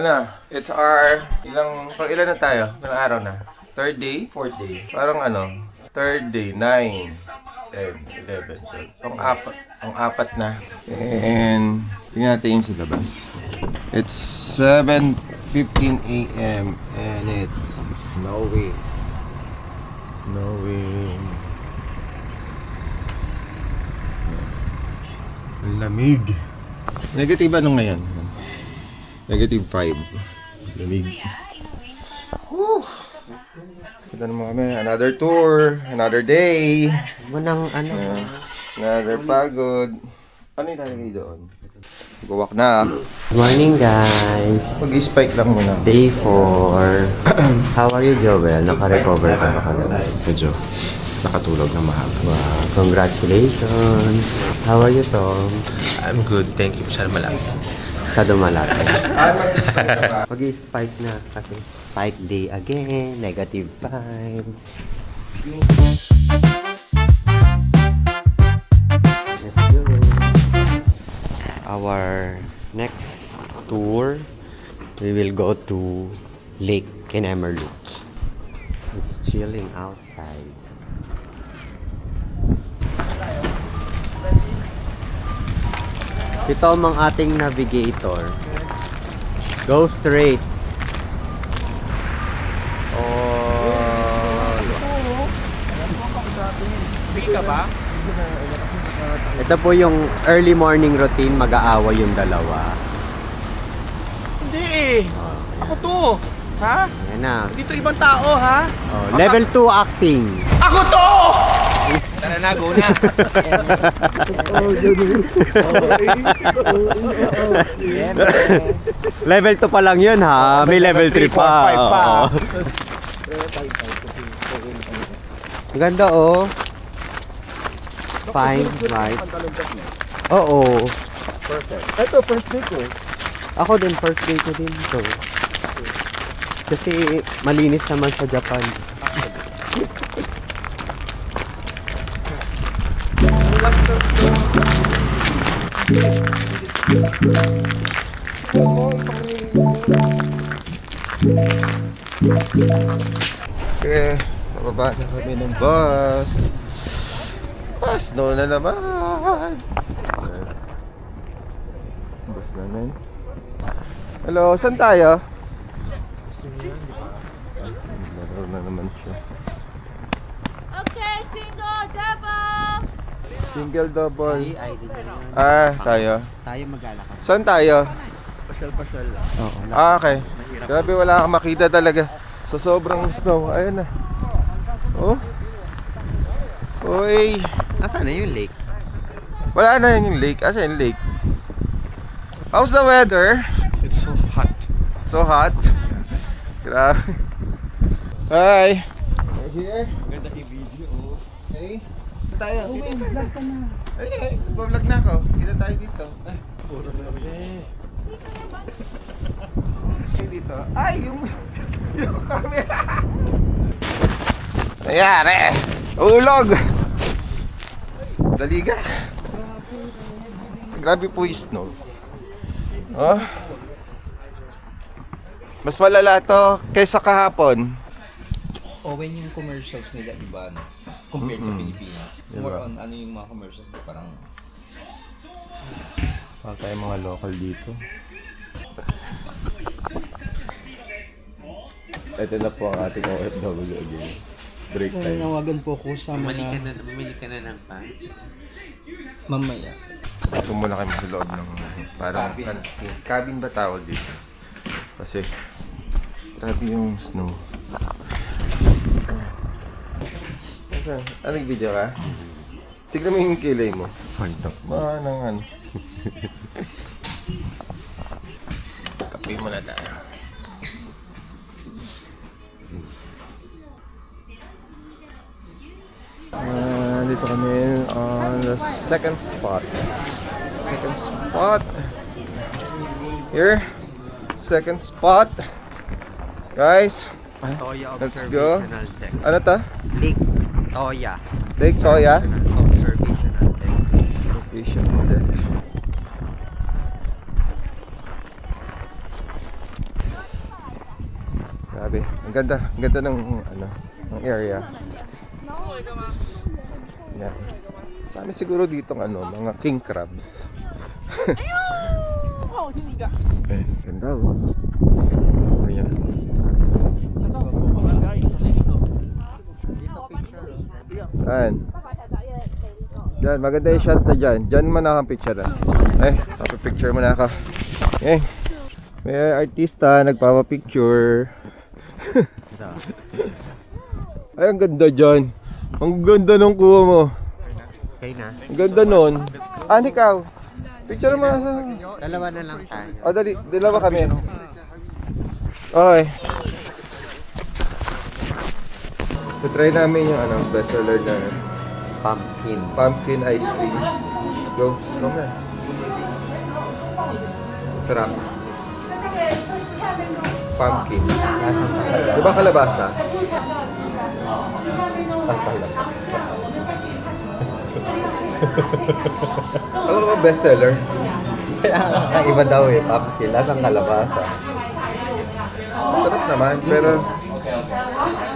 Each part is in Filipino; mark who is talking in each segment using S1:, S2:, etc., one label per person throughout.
S1: Ano? It's our... Ilan na tayo? Ilang araw na? Third day? Fourth day? Parang ano? Third day, 9, 10, 11, 12. Pang-apat na. And... Tingnan natin yung sa labas. It's 7:15 a.m. and it's snowing. Ang lamig. Negative ano ngayon? Negative 5. Lamig. Whew. Kita naman kami. Another tour. Another day. Another pagod. Ano yung lalagay doon? Gawak na.
S2: Good morning, guys.
S1: Pag-spike lang muna.
S2: Day 4. How are you, Joel? Naka-recover ka ba kagad?
S3: Medyo nakatulog na mahaba.
S2: Wow, congratulations. How are you, Tom?
S3: I'm good, thank you. Masyado malaki.
S2: Masyado malaki. Pag-spike na kasi spike day again. Negative 5. Let's go. Our next tour, we will go to Lake Kenemerlut. It's chilling outside. Si Tom ang ating navigator. Go straight. Oh.
S3: Bigay ka ba?
S2: Ito po yung early morning routine, mag-aaway yung dalawa.
S3: Hindi eh. Ako to. Ha?
S2: Yan na.
S3: Dito ibang tao, ha?
S2: Oh, level 2 acting.
S3: Ako to! Tara na, go na.
S2: Level 2 pa lang yun, ha? May level 3 pa.
S3: 4, 5 pa.
S2: Oo. Ang ganda, oh. Fine, right? Oo.
S1: Perfect. Ito, first day ko.
S2: Ako din, first day ko din ito. Kasi malinis naman sa Japan.
S1: Okay, nababa na kami ng bus. Snow na naman. Bus namin. Hello, saan tayo? Laro na naman siya.
S4: Okay, single, double.
S1: Single, double.
S2: ID na yun.
S1: Tayo.
S2: Tayo maglalakad.
S1: Saan tayo?
S3: Pasyal lang.
S2: Oo.
S1: Okay. Grabe, wala kang makita talaga. Sa sobrang snow. Ayun na. Oh. Uy.
S2: Nasaan na yung lake?
S1: Wala na yung lake. Asa yung lake? How's the weather?
S3: It's so hot.
S1: So hot. Grabe. Hi. We're here.
S3: Ganda yung video, oh.
S1: Hey. Saan tayo? Vlog ka na. Ay, vlog na ako. Kita tayo dito.
S3: Puro na rin.
S1: Dito. Ay, yung camera. Nangyari. Ulog. Daliga. Grabe po yung snow. Oh. Mas malala to kaysa kahapon.
S5: When yung commercials nila iba, no? Compared sa Pilipinas. More
S1: Diba?
S5: on ano yung mga commercials na parang
S1: Baka tayo mga local dito. Ito na po ang ating OFW again. Break time.
S6: Nanawagan po ako sa mga
S3: Bumili ka na ng pants.
S6: mamaya.
S1: Ito muna kami sa loob ng parang cabin ba tawag dito? Kasi grabe yung snow. Anong video ka? Tignan mo yung kilay mo. Manangan. Kape muna tayo. Dito kami on the second spot. Here. Second spot. Guys,
S2: Toya
S1: let's go.
S2: Observational Deck.
S1: Ano to?
S2: Lake Toya.
S1: Lake Toya?
S2: Observational Deck.
S1: Location deck. Ganda ng ano, ng area. Yan. Sabi siguro dito ano, mga king crabs. Ganda oh. Ayan. Ayan. Yan, maganda yung shot na dyan. Dyan man ako ang picture na. Papapicture mo na ako. Okay. May artista, nagpapapicture. Ay, ang ganda dyan. Ang ganda nung kuha mo.
S2: Okay na.
S1: Ang ganda nun. Ikaw. Picture mo sa...
S2: Dalawa na lang tayo.
S1: Dali. Dalawa kami. Okay. So, try namin yung ano, bestseller na pumpkin ice cream. Go na. Sarap. Pumpkin. Diba kalabasa? Alam ko bestseller.
S2: Kakaiba daw eh, pumpkin. Lasang kalabasa.
S1: Masarap naman, pero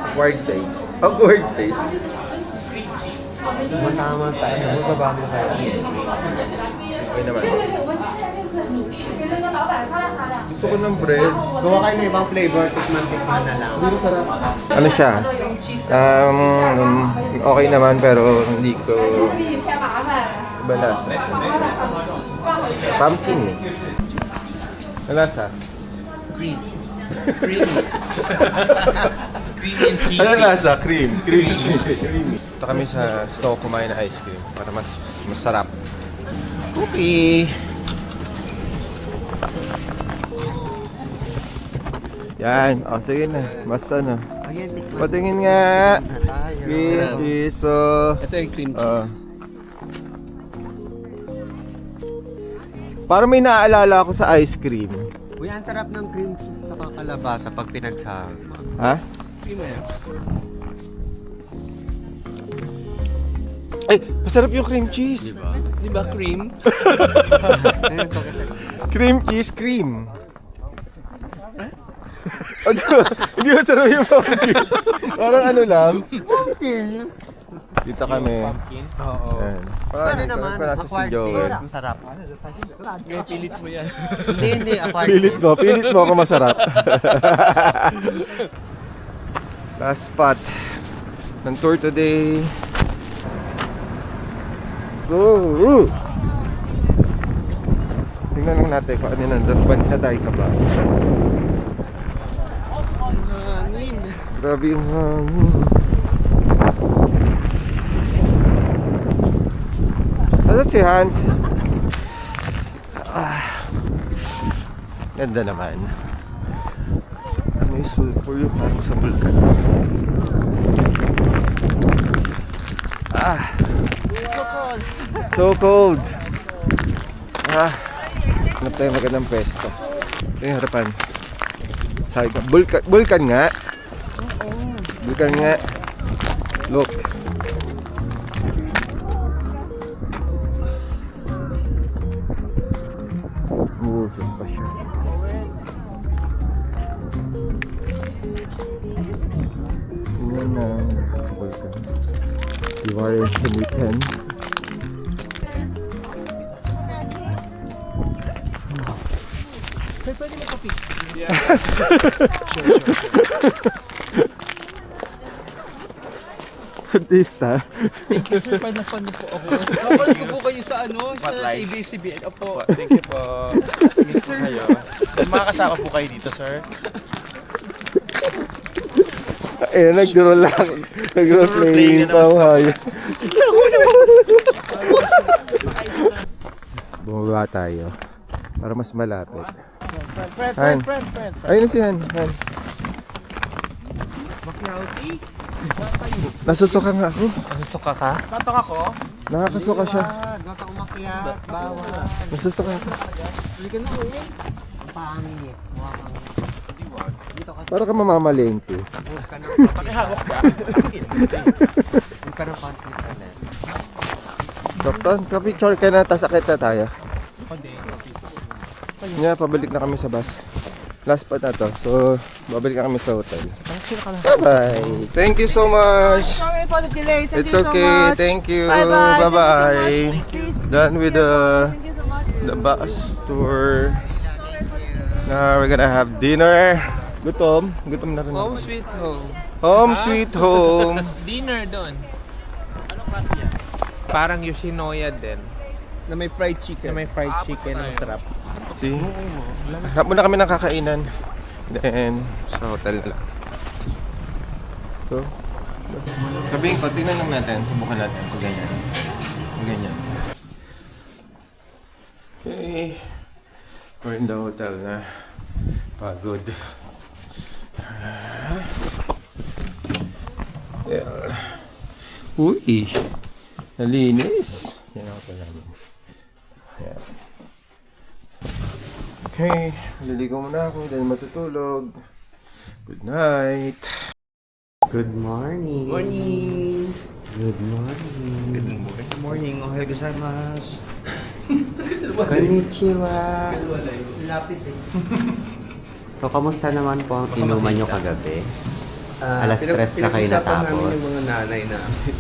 S1: acquired taste. Acquired taste.
S2: Matama tayo. Magbabago na tayo.
S1: Okay naman. Gusto ko ng bread.
S2: Gawa kayo ng ibang flavor. Tikman na lang.
S1: Ano siya? Okay naman pero hindi ko iba lasa. Pumpkin eh. Ano lasa?
S5: Creamy and cheesy.
S1: Ano lasa? Cream. Creamy. Ito kami sa store kumain na ice cream para mas masarap. Okay. Yan. O, sige na. Basta na.
S2: Ayan, tikman.
S1: Patingin nga.
S2: Na tayo.
S1: Cream cheese. So,
S6: Ito yung cream cheese.
S1: para may naaalala ako sa ice cream.
S2: Uy, ang sarap ng cream cheese sa kalabasa pag pinagsama.
S1: Ha? Ay, masarap yung cream cheese.
S6: Di ba cream?
S1: Cream cheese cream. Hindi masarap yung pumpkin. Parang ano lang. Dito kami.
S6: Oo.
S1: Ayan.
S2: Ano naman, acquired taste. Ang sarap.
S6: Ngayon pilit mo yan.
S2: Hindi, acquired
S1: Pilit mo ako masarap. Last spot ng tour today. Go! Tingnan lang natin kung ano yun. Tapos balik na tayo sa bus.
S6: Hangin.
S1: Grabe yung hangin. Ano si Hans? Ganda naman. May sulfur yung parang sa vulkan. So cold. Hanap tayo magandang pwesto. Ito yung harapan. Sabi ka, vulkan nga. Vulkan nga. Look. Umuusok pa siya. Yan na. Vulkan. Iwari himitan.
S6: Sir, pwede mo kapit?
S1: Artista.
S6: Thank you, sir. Fan na fan po ako. Kapag ko po kayo sa ano, sa ABS-CBN. Opo.
S3: Thank you po. Sige po kayo. Makakasama po kayo dito, sir.
S1: Nag-roll lang. Nag-roll playing pa hayo. Bumaba tayo. Para mas malapit. Han. Ayun na si Han. Han.
S6: Makyauti.
S1: Nasusuka nga ako.
S3: Nasusuka ka?
S6: Tatak ako.
S1: Nakakasuka siya.
S2: Huwag kang umakyat. Bawal.
S1: Nasusuka ako.
S6: Hindi ka na uwi.
S2: Ang pangit. Mukha kang... Dito ka.
S1: Para ka mamamalengke.
S2: Huwag ka ng
S3: Pakihawak ka.
S2: Huwag ka ng panty sa left.
S1: Doktor, kapicture ka na, tas akit na tayo. Nga, pabalik na kami sa bus. Last spot na to. So, babalik na kami sa hotel. Bye-bye. Thank you so much.
S4: Sorry for the delay. Thank
S1: It's
S4: you so
S1: okay.
S4: much.
S1: Thank you.
S4: Bye-bye.
S1: Bye-bye. Done with
S4: Thank you so much.
S1: the bus tour. Now we're gonna have dinner. Gutom? Gutom na rin.
S6: Home
S1: ako.
S6: sweet home.
S1: Home sweet home.
S3: Dinner doon. Parang Yoshinoya din.
S6: Na may fried chicken.
S3: Na may fried chicken. Ang sarap.
S1: See? Hanap muna kami ng kakainan. Then, sa hotel na lang. So, sabihin ko, tingnan lang natin. Subukan natin kung ganyan. Kung ganyan. Okay. We're in the hotel na. Pagod. Yeah. Uy! Nalinis! Yan ang hotel namin. Yeah. Okay, maliligo muna ako dahil matutulog. Good night.
S2: Good morning.
S5: Morning.
S2: Good morning.
S5: Good morning. Ohayo gozaimasu.
S2: Konnichiwa. Lapit eh. So, kamusta naman po ang inuman nyo kagabi? Alas 3 na kayo
S6: Pinag-usapan namin
S2: natapos.
S6: yung mga nanay namin.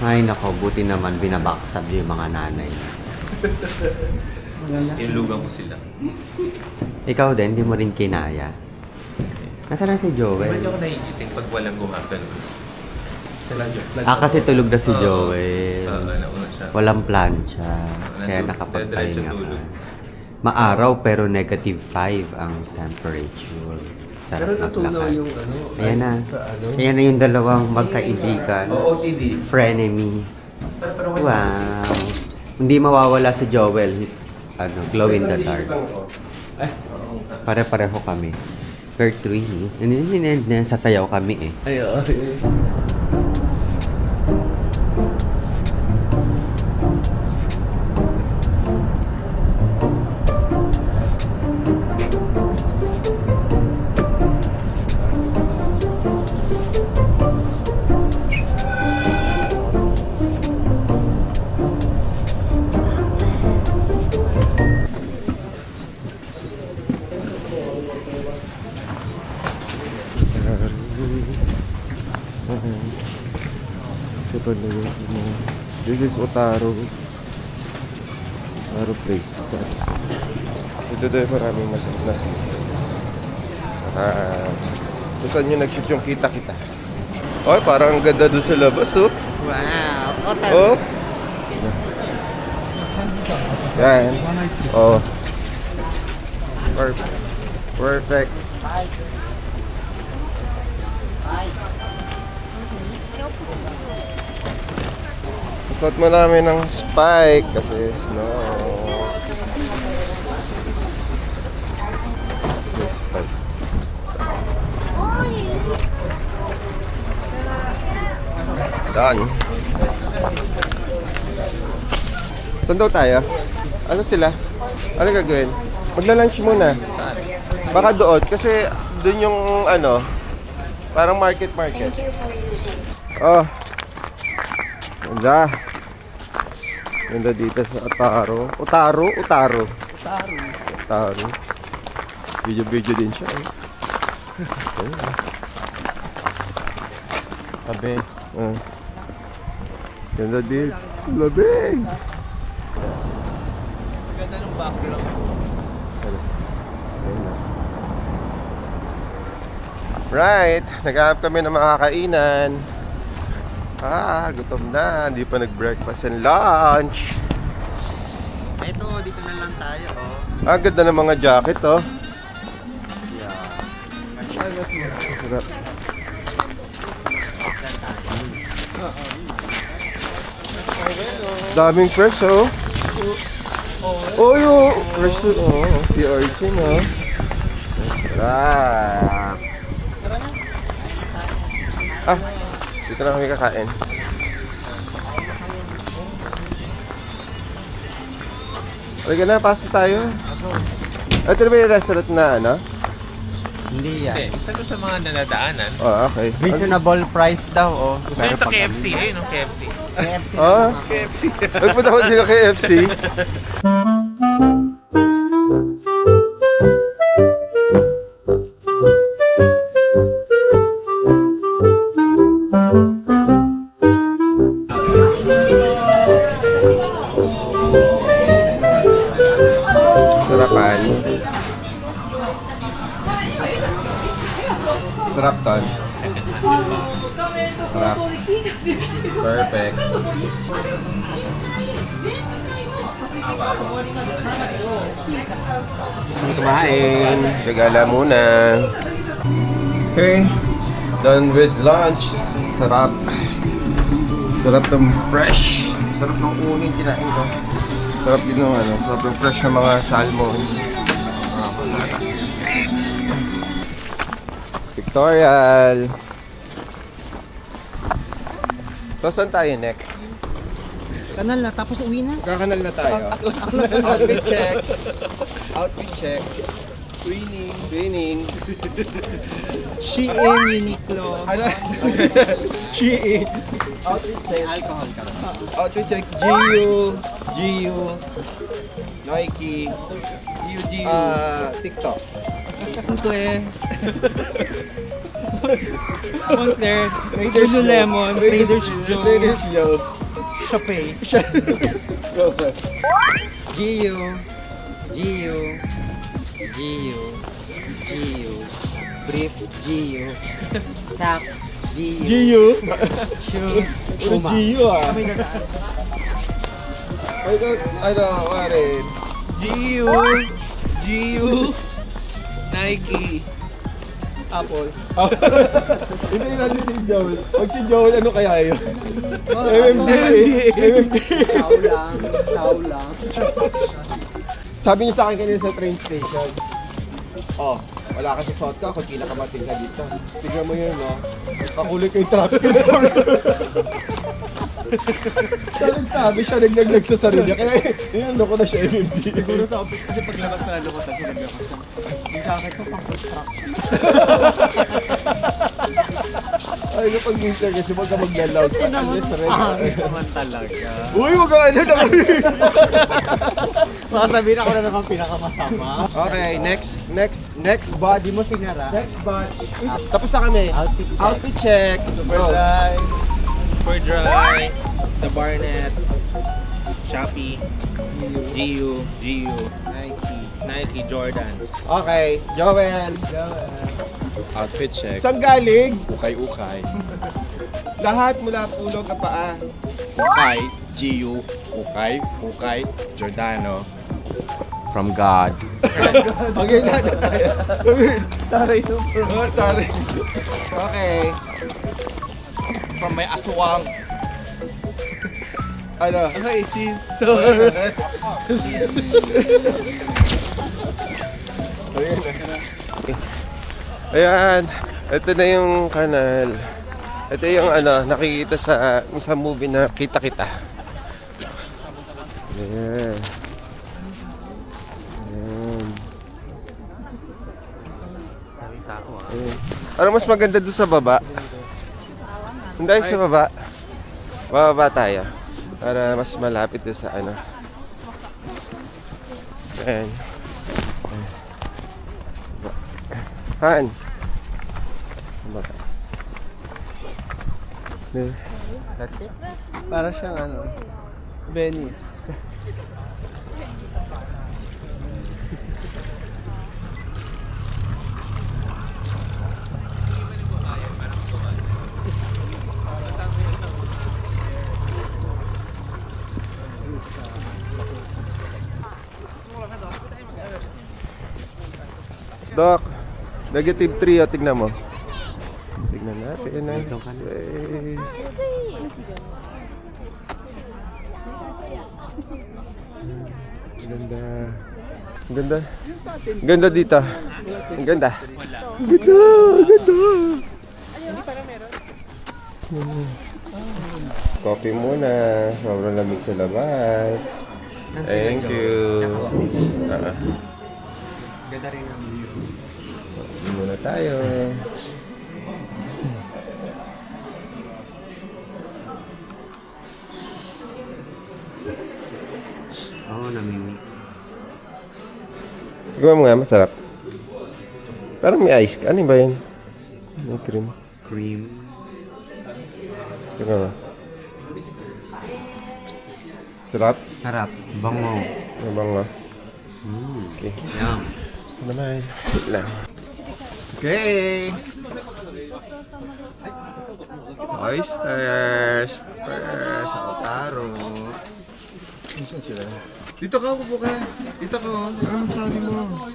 S2: Ay nako, buti naman binabaksab yung mga nanay.
S5: Ilugang ko sila.
S2: Ikaw din, di mo rin kinaya. Nasaan na si
S5: Hindi
S2: Joel?
S5: ako naiising pag walang gumagano. Sila joke.
S2: Kasi tulog na si Joel.
S5: Nauna siya.
S2: Walang plancha. Kaya
S5: Diretso
S2: nakapagpahinga ka.
S5: tulog.
S2: Maaraw pero -5 ang temperature. Sarap
S6: Pero natunaw
S2: maglakad.
S6: yung ano.
S2: Ayan na.
S6: Sa ano.
S2: Ayan na yung dalawang magkaibigan.
S1: OOTD.
S2: Frenemy. Wow. Hindi mawawala si Joel. He's, glow in the dark. Pare-pareho kami. Gertrude. Sasayaw kami eh.
S6: Ayun.
S1: This is Otaro. Otaro place. Ito din maraming masarap na seafoods. Kung saan nyo nag-shoot yung kita-kita. Ay, parang ang ganda doon sa labas, oh.
S2: Wow.
S1: Oh. Yan. Oh. Perfect. Perfect. Suot mo namin ng spike kasi snow. May spike. Done. Saan daw tayo? Asa sila? Ano gagawin? Magla-lunch muna. Baka doon kasi doon yung ano, parang market. Oh. Ganda. Ganda dito sa Otaro. Otaro. Video din siya. Eh. Tabi. Ganda dito. Labing.
S6: Ganda ng background.
S1: Right, naghahanap kami ng mga kainan. Gutom na. Hindi pa nag-breakfast and lunch.
S2: Ito, dito na lang tayo, oh.
S1: Ganda ng mga jacket, oh. Sarap. Daming fresh, oh. Oh, yung fresh, oh. Si Orchin, oh. Sarap. Dito na kami kakain. Halika na, pasta tayo. Ito na ba yung restaurant na ano?
S2: Hindi yan.
S3: Hindi, isa ko sa mga naladaanan.
S1: Oh, okay.
S2: Reasonable price daw, oh.
S3: Gusto yun sa KFC. Ayun, ang KFC.
S1: Oh? Nagpunta ko dito kay FC. Sarap ton. Sarap. Perfect. Sige kumain. Gagala muna. Okay. Done with lunch. Sarap. Sarap ng fresh. Sarap ng unin kinain ko. Sarap din ng ano. Sarap ng fresh ng mga salmon. Pictorial. So, saan tayo next?
S6: Kanal na, tapos uwi na.
S1: Kakanal na tayo. Outfit check. Outfit check. Twinning.
S6: Shein, Uniqlo.
S1: Ano? Shein. Outfit check.
S6: Alcohol ka.
S1: Outfit check. GU. Nike.
S6: Gio.
S1: TikTok.
S6: Moncler. Moncler. Lululemon. Trader's Joe.
S1: Trader's Joe.
S6: Shopee. Gio. Brief. Gio. Socks.
S1: GU.
S6: Shoes.
S1: Puro GU ah.
S6: Kami dadaan.
S1: Ay, ano, Warren?
S6: Gio. Nike. Apple.
S1: Hindi natin si Joel. Pag si Joel, ano kaya yun? MMD.
S6: Tao lang.
S1: Sabi niya sa akin kanina sa train station. Oh, wala ka sa suot ka, kung kinakamating ka dito. Tignan mo yun, no? Kakulit ko yung traffic enforcer. Siya nagsabi, siya naglaglag sa sarili. Kaya inano ko na siya MMD.
S6: Siguro sa office kasi paglabas ko na lukutan sila naglakas ka. Yung jacket ko pang construction.
S1: Ay, kapag mister kasi huwag ka mag-loud.
S6: Pangit naman talaga.
S1: Uy, huwag ka ano na.
S6: Baka sabihin ako na naman pinakamasama.
S1: Okay, next body mo.
S6: Sinara.
S1: Next batch. Tapos na kami. Outfit check. Go.
S5: For dry, the Barnett, Shopee, GU, Nike, Jordans.
S1: Okay, Joel.
S3: Outfit check.
S1: Saan galing?
S3: Ukay.
S1: Lahat mula pulog ka paa.
S3: Ukay. GU. Ukay. Giordano. From God.
S1: Okay, lahat na tayo.
S6: Taray yung
S1: Oh, taray. Okay.
S3: From my aswang.
S1: Ano?
S6: Ay, so...
S1: Ayan. Ito na yung kanal. Ito yung ano, nakikita sa movie na Kita-Kita. Ayan. Ayan. Ano mas maganda doon sa baba? Hindi sa baba. Bababa tayo. Para mas malapit doon sa ano. Ayan. Han. Baba.
S6: That's it? Para siyang ano, Venice.
S1: Doc, negative 3 o, tignan mo. Tignan natin. Yes. Ang ganda. Ang ganda. Ang ganda dito. Ang ganda. Ganda. Coffee muna. Sobrang lamig sa labas. Thank you.
S6: Ganda rin ang view.
S1: Muna tayo.
S2: Oo, namimi.
S1: Tignan mo nga, masarap. Parang may ice. Ano ba yun? May cream.
S2: Cream.
S1: Tignan mo. Sarap.
S2: Harap. Bango.
S1: Mabang nga.
S2: Mm.
S1: Okay.
S2: Yum.
S1: Ito naman. Wait lang. Okay. Oysters. First, Otaro. Dito ka, upo ka. Dito ka, oh. Ano masabi mo?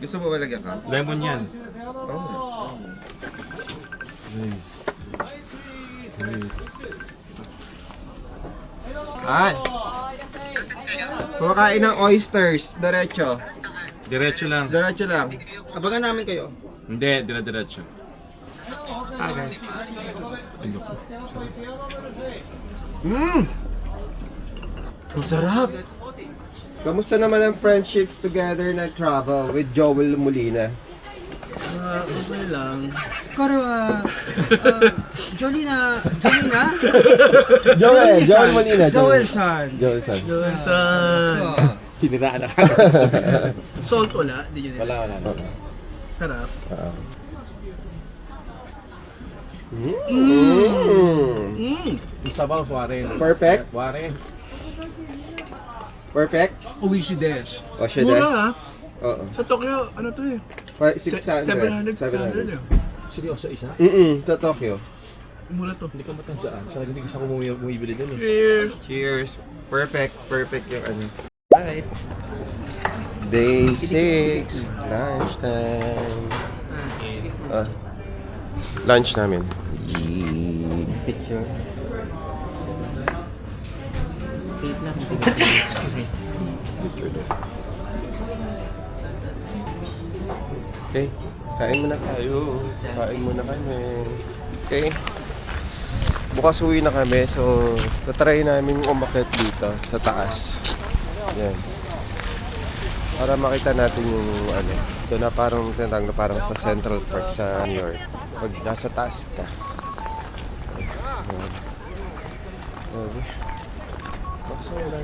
S1: Gusto mo malagyan ka?
S3: Lemon yan.
S1: Oh. Ay! Kumakain ng oysters. Diretso.
S3: Diretso lang.
S1: Diretso lang.
S6: Abangan namin kayo.
S3: Hindi, dire-diretso.
S1: Mmm! Ang sarap! Kamusta naman ang friendships together na travel with Joel Molina?
S6: Okay lang. Pero, Jolina?
S1: Joel Molina.
S6: Joel-san.
S1: Joel San.
S3: Siniraan na
S6: Salt wala? Di yun.
S3: Wala.
S6: Sarap.
S3: Yung sabaw, suware.
S1: Perfect?
S3: Suware.
S1: Perfect?
S6: Uwishi desu.
S1: O siya
S6: Mura
S1: des?
S6: ha?
S1: Oo.
S6: Sa Tokyo, ano to eh?
S1: 600.
S6: 700 eh.
S3: Seryoso, isa?
S1: Sa Tokyo.
S6: Mura to.
S3: Hindi ka matandaan. Talaga hindi kasi ako bumibili dun eh.
S6: Cheers!
S1: Cheers. Perfect yung ano. Right. Day 6. Lunchtime. Lunch namin.
S2: Picture. Wait lang.
S1: Picture doon. Okay. Kain muna tayo. Kain muna kami. Okay. Bukas uwi na kami. So, tatry namin umakyat dito sa taas. Yan. Para makita natin yung ano. Ito na parang tinatawag na parang sa Central Park sa New York. Pag nasa taas ka. Yan. Okay. Bukas uwi na.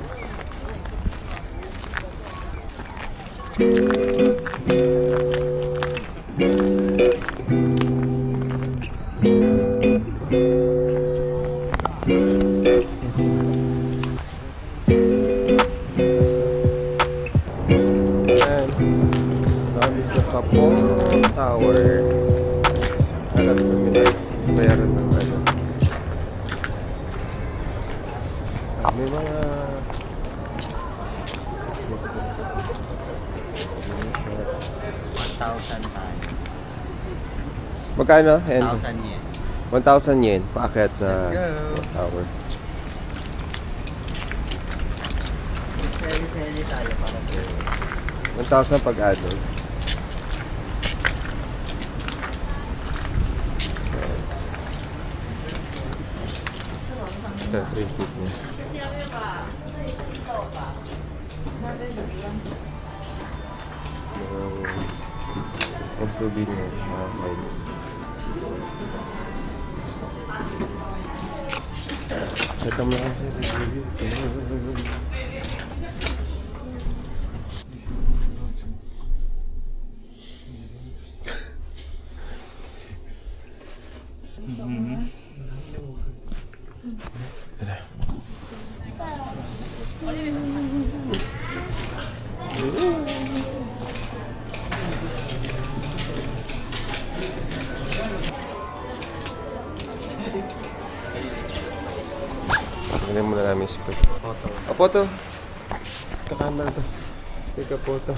S1: Ayan. Sabi sa Sapong Tower. Alam ko nila. Bayaran ng ano. May mga
S2: 1,000 tayo.
S1: magkano?
S2: 1,000 yen.
S1: 1,000 yen. Paakyat na
S2: Let's go.
S1: tower.
S2: Pwede tayo para to.
S1: 1,000 pag-adult. Ito, 3 feet niya. Ang souvenir, mga coins. Ito mo lang sa review. Tingnan muna namin yung spot. Photo. Kakamera to. Take a photo.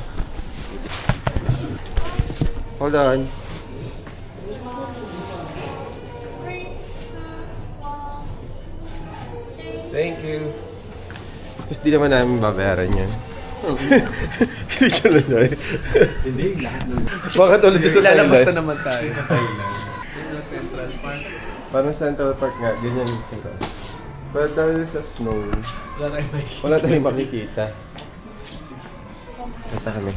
S1: Hold on. Thank you. Tapos di naman namin babayaran yan. Hindi siya lang tayo.
S3: Hindi, lahat nun.
S1: Baka tulad dyan sa
S3: Lalabas
S1: Thailand.
S3: na naman tayo sa Thailand.
S6: Central Park.
S1: Parang Central Park nga, ganyan yung Central. Pero dahil sa snow,
S6: Wala tayong may
S1: wala tayong makikita. Kata kami.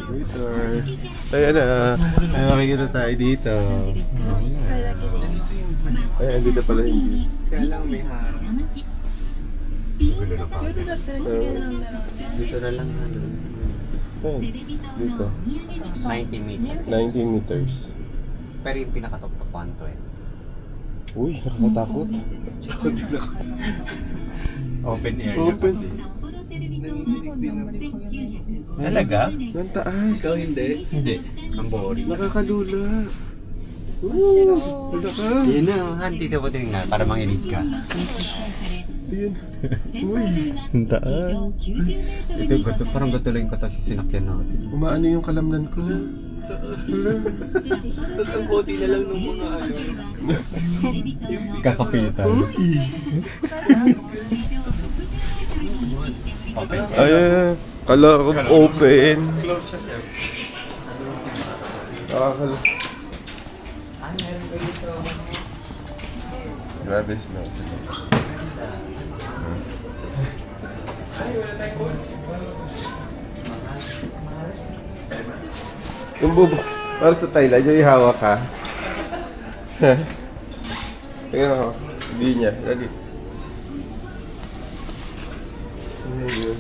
S1: Twitter. Ayan na. Ay, makikita tayo dito. Ayan, dito pala hindi.
S6: Kaya lang may harang.
S2: Dito na lang ano.
S1: Ayan, dito.
S2: 90 meters.
S1: 19 meters.
S2: Pero yung pinakatok-top 120.
S1: Uy, nakakatakot.
S3: Open air.
S1: Open.
S3: Talaga?
S1: Nang taas.
S6: Ikaw hindi.
S3: Hindi.
S2: Ang boring.
S1: Nakakalula. Wala ka.
S2: Yun na, hanti daw tingnan para manginig ka.
S1: Ayun. Uy.
S2: Ang daan. Ito, gato, parang gato lang yung katas yung sinakyan natin.
S1: Umaano yung kalamnan ko. Wala.
S6: Tapos ang konti na lang ng mga ano.
S2: Kakapilitan.
S1: Ay, kala ko open. Nakakala. Grabe snow. Yung bubo, para sa Thailand, yung ihawak ka. Tingnan ako, hindi niya, lagi. Ay, Diyos,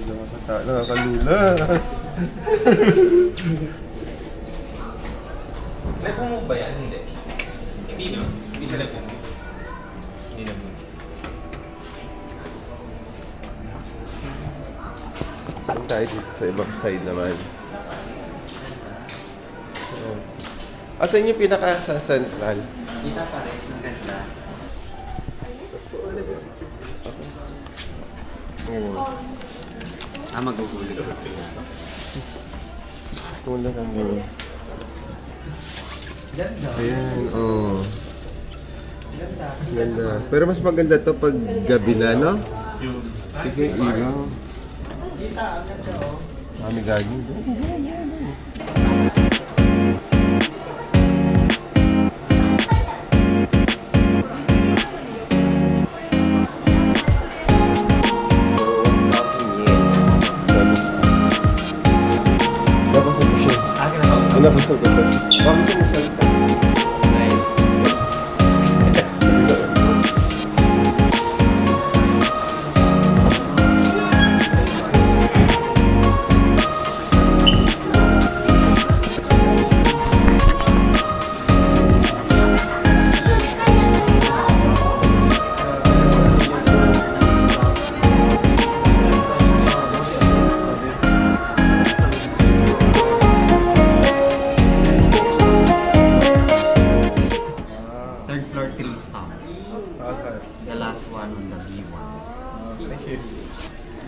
S1: nakakalula.
S5: Nag-move ba yan? Hindi. Hindi no? Hindi siya nag-move. Hindi nag-move.
S1: Saan tayo dito sa ibang side naman? Asan yung pinaka sa central?
S2: Kita pa rin, ang ganda. Magugulit ko sila.
S1: Wala kami.
S2: Ganda.
S1: Ayan, oh. Ganda. Pero mas maganda to pag gabi na, no? Kasi ilaw.
S2: Kita, ang ganda oh.
S1: Kami gagi. Napasok ko siya. Napasok ko siya. Bakit siya magsalita?
S2: Third floor, 3 stamp.
S1: Okay.
S2: The last one on the B1.
S1: Thank you.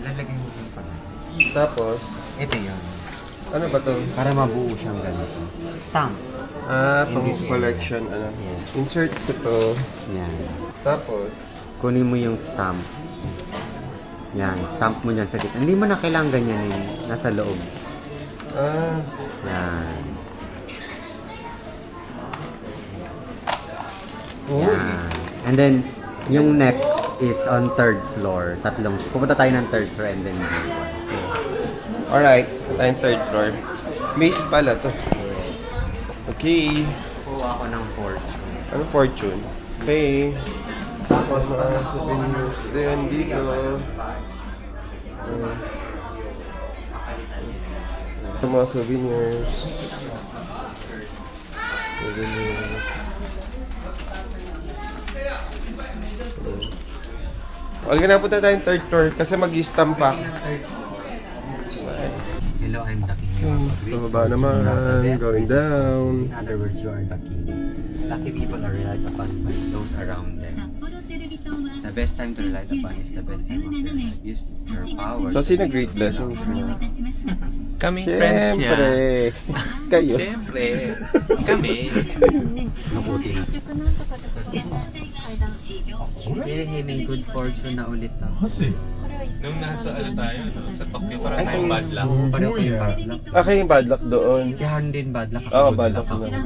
S2: Lalagay mo yung pag.
S1: Tapos,
S2: Ito yun.
S1: ano ba to?
S2: Para mabuo siyang ganito. Stamp.
S1: Pang
S2: Hindi siya.
S1: collection, ano.
S2: Yes.
S1: Insert ko to.
S2: Yan.
S1: Tapos,
S2: Kunin mo yung stamp. Yan, stamp mo dyan sa gitna. Hindi mo na kailangan ganyanin. Nasa loob.
S1: ah,
S2: Yan.
S1: oh,
S2: Yan. And then, yung next is on third floor. Pupunta tayo ng third floor and then B1.
S1: alright. Tayong third floor. Maze pala to. Okay.
S2: Kuha ako ng fourth.
S1: Anong fortune? Okay. Tapos mga souvenirs din dito. Ito mga souvenirs. Souvenirs. Okay na, punta tayong third floor kasi mag-stamp pa.
S2: Hello, I'm the king.
S1: So, baba naman, going down.
S2: In other words, you are the king. Lucky people are relied upon by those around them. The best time to rely upon is the best time of your life. Use your power.
S1: So, sino great blessings mo?
S5: Kaming friends niya.
S1: Siyempre. Kayo.
S5: Siyempre. Kami.
S2: Mabuti na. Hey, may good fortune na ulit ako.
S5: Nung nasa ano tayo, no? Sa Tokyo, parang
S2: Ay,
S5: tayong bad luck.
S2: Pareho kayong bad luck.
S1: Kayo yung bad luck doon.
S2: Si Han din bad luck.
S1: Oo,
S2: Good
S1: bad
S2: luck
S1: luck
S2: ako.
S1: na.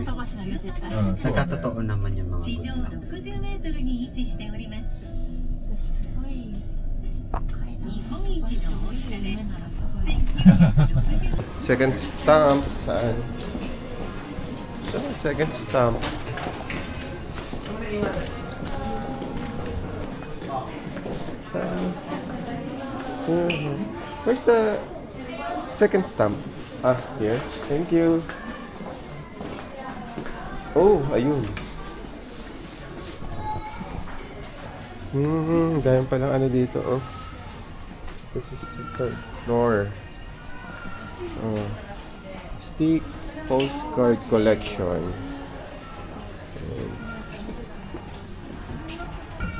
S2: Nagkatotoo naman yung mga good luck.
S7: 60メートルに位置しております。すごい日本一の大きさで
S1: Second stamp. Saan? Second stamp. Saan? Where's the second stamp? Ah, here. Thank you. Oh, ayun. Dahil palang ano dito, oh. This is the third floor. Oh. Stick. postcard collection.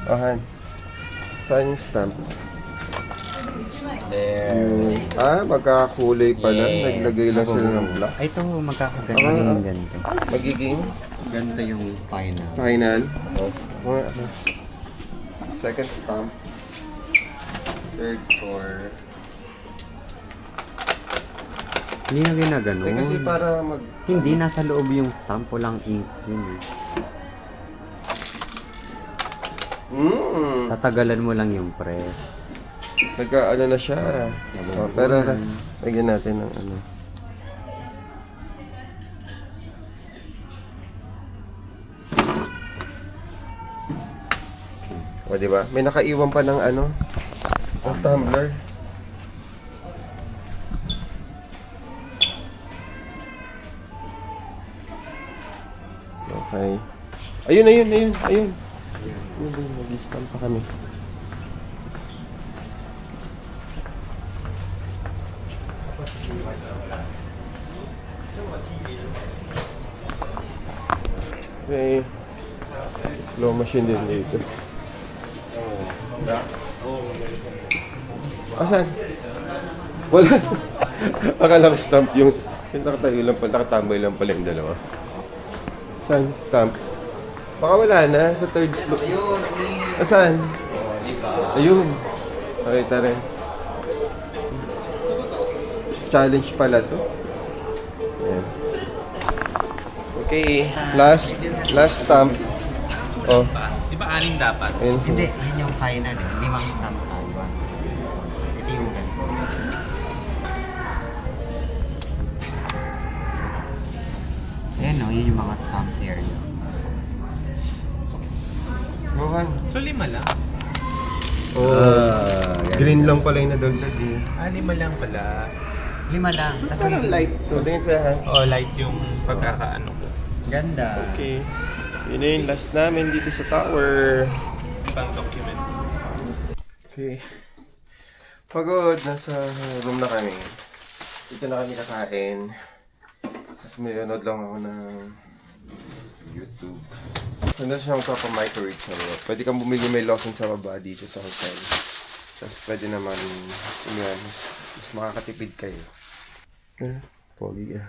S1: Ahan. Saan yung stamp?
S2: There.
S1: Magkakakulay pala.
S2: Yeah.
S1: Naglagay lang sila ng black.
S2: Ay, ito, magkakaganda yung ganito.
S1: Magiging
S2: Ganito yung final.
S1: final. Second stamp. Third core.
S2: Hindi na ginagano.
S1: Kasi para
S2: Hindi, nasa loob yung stamp, walang ink. Yun eh. Tatagalan mo lang yung press.
S1: Nagka-ano na siya. Pero lagyan natin ng ano. O, diba? May nakaiwan pa ng ano, ng tumbler. Okay. Ayun. Ayun ba yung mag-stamp pa kami? Okay. Flow machine din dito. Asan? Wala. Akala ko stamp yung nakatayo lang pala, nakatambay lang pala yung dalawa. Saan? Stamp? Baka wala na sa third floor. Asan? Ayun. Pakita rin. Challenge pala to. Ayan. Okay. Last stamp. Oh.
S5: Di ba 6 dapat?
S1: Ayun.
S2: Hindi, yun yung final eh. 5 stamp tayo. Ito yung ganito. Ayan o, yun yung mga stamp here.
S1: Gohan.
S5: So 5 lang?
S1: Green lang pala yung nadagdag eh.
S5: 5 lang pala.
S2: 5 lang. Tapos
S5: Light.
S1: So, tingin sa'yo ha.
S5: Oh, light yung pagkakaano ko.
S2: ganda.
S1: Okay. Yun na yung last namin dito sa tower.
S5: Pang document.
S1: Okay. Pagod. Nasa room na kami. Dito na kami kakain. Tapos may anood lang ako ng YouTube. Saan na siya magpapamicrowave sa loob. Pwede kang bumili, may Lawson sa baba dito sa hotel. Tapos pwede naman, yun, mas makakatipid kayo. Pogi ka.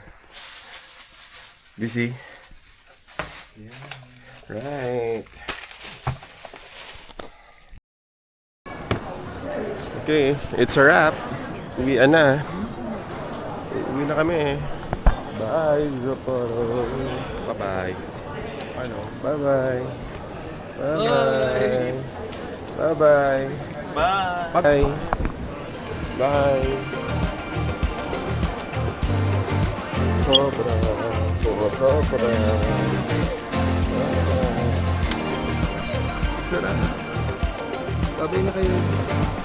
S1: Busy? Yeah. Right. Okay, it's a wrap. Uwian na. Uwi na kami. Bye, Zoporo.
S5: Bye-bye.
S1: Ano? Bye-bye. Bye-bye. Bye-bye.
S5: Bye!
S1: Bye. Bye. Sobra. Sobra. Sarap. Babay na kayo.